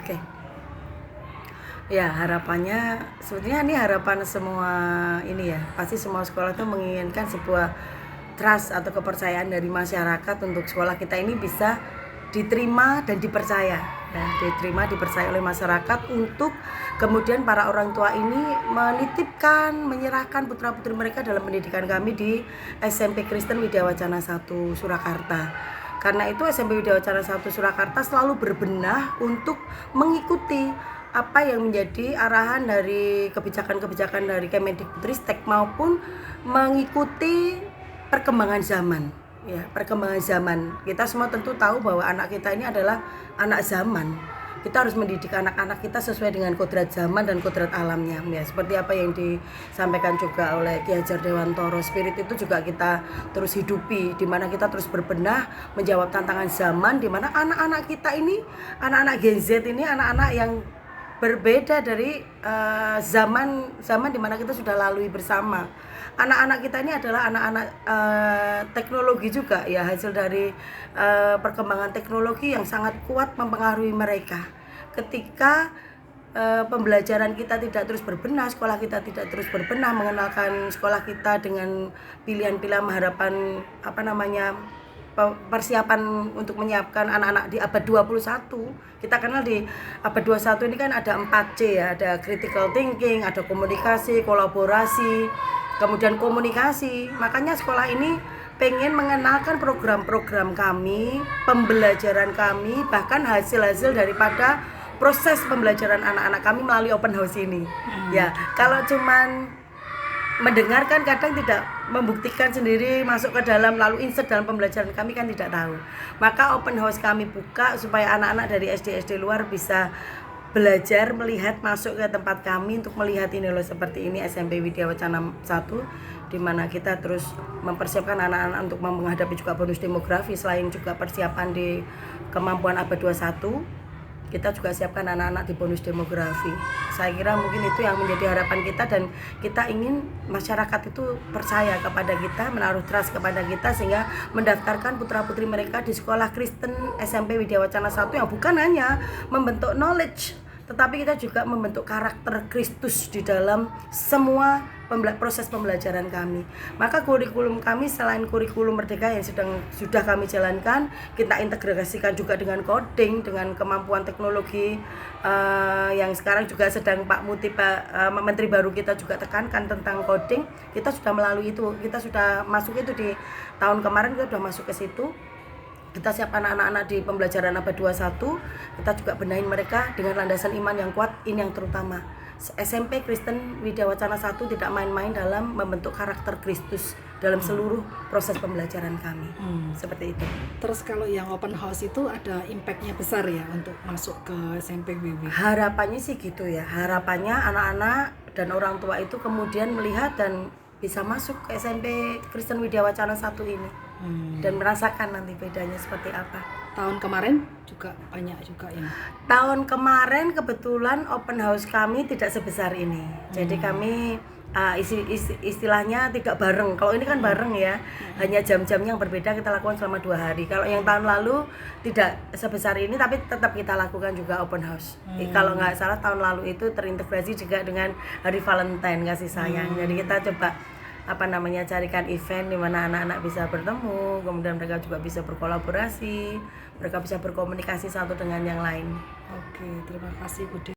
Oke. Ya, harapannya sebetulnya ini harapan semua ini ya. Pasti semua sekolah itu menginginkan sebuah trust atau kepercayaan dari masyarakat untuk sekolah kita ini bisa diterima dan dipercaya. Ya, diterima, dipercaya oleh masyarakat untuk kemudian para orang tua ini menitipkan, menyerahkan putra-putri mereka dalam pendidikan kami di SMP Kristen Widya Wacana 1 Surakarta. Karena itu SMP Widya Wacana 1 Surakarta selalu berbenah untuk mengikuti apa yang menjadi arahan dari kebijakan-kebijakan dari Kemendikbudristek maupun mengikuti perkembangan zaman. Ya, perkembangan zaman. Kita semua tentu tahu bahwa anak kita ini adalah anak zaman. Kita harus mendidik anak-anak kita sesuai dengan kodrat zaman dan kodrat alamnya. Ya, seperti apa yang disampaikan juga oleh Ki Hajar Dewantoro, spirit itu juga kita terus hidupi, di mana kita terus berbenah menjawab tantangan zaman, di mana anak-anak kita ini, anak-anak Gen Z ini, anak-anak yang berbeda dari zaman di mana kita sudah lalui bersama. Anak-anak kita ini adalah anak-anak teknologi juga ya, hasil dari perkembangan teknologi yang sangat kuat mempengaruhi mereka. Ketika pembelajaran kita tidak terus berbenah, sekolah kita tidak terus berbenah, mengenalkan sekolah kita dengan pilihan-pilihan harapan persiapan untuk menyiapkan anak-anak di abad 21. Kita kenal di abad 21 ini kan ada 4C ya, ada critical thinking, ada komunikasi, kolaborasi, kemudian komunikasi. Makanya sekolah ini pengen mengenalkan program-program kami, pembelajaran kami, bahkan hasil-hasil daripada proses pembelajaran anak-anak kami melalui open house ini. Ya, kalau cuman mendengarkan kadang tidak membuktikan sendiri masuk ke dalam lalu insert dalam pembelajaran kami kan tidak tahu. Maka open house kami buka supaya anak-anak dari SD luar bisa belajar, melihat, masuk ke tempat kami untuk melihat ini loh, seperti ini SMP Widya Wacana 1, di mana kita terus mempersiapkan anak-anak untuk menghadapi juga bonus demografi. Selain juga persiapan di kemampuan abad 21, kita juga siapkan anak-anak di bonus demografi. Saya kira mungkin itu yang menjadi harapan kita, dan kita ingin masyarakat itu percaya kepada kita, menaruh trust kepada kita, sehingga mendaftarkan putra-putri mereka di sekolah Kristen SMP Widya Wacana 1 yang bukan hanya membentuk knowledge, tetapi kita juga membentuk karakter Kristus di dalam semua proses pembelajaran kami. Maka kurikulum kami selain kurikulum Merdeka yang sudah kami jalankan, kita integrasikan juga dengan coding, dengan kemampuan teknologi yang sekarang juga sedang Pak Muti, Menteri baru kita juga tekankan tentang coding. Kita sudah melalui itu, kita sudah masuk itu di tahun kemarin, kita sudah masuk ke situ. Kita siapkan anak-anak di pembelajaran abad 21, kita juga benahin mereka dengan landasan iman yang kuat. Ini yang terutama. SMP Kristen Widya Wacana 1 tidak main-main dalam membentuk karakter Kristus dalam seluruh proses pembelajaran kami. Seperti itu. Terus kalau yang open house itu ada impact-nya besar ya untuk masuk ke SMP WW? Harapannya sih gitu ya. Harapannya anak-anak dan orang tua itu kemudian melihat dan bisa masuk ke SMP Kristen Widya Wacana 1 ini. Dan merasakan nanti bedanya seperti apa. Tahun kemarin juga banyak juga yang. Tahun kemarin kebetulan open house kami tidak sebesar ini. Jadi kami istilahnya tidak bareng. Kalau ini kan bareng ya, hanya jam-jam yang berbeda kita lakukan selama 2 hari. Kalau yang tahun lalu tidak sebesar ini, tapi tetap kita lakukan juga open house. Kalau nggak salah tahun lalu itu terintegrasi juga dengan Hari Valentine, kasih sayang. Jadi kita coba carikan event di mana anak-anak bisa bertemu, kemudian mereka juga bisa berkolaborasi, mereka bisa berkomunikasi satu dengan yang lain. Oke, terima kasih Bu Des.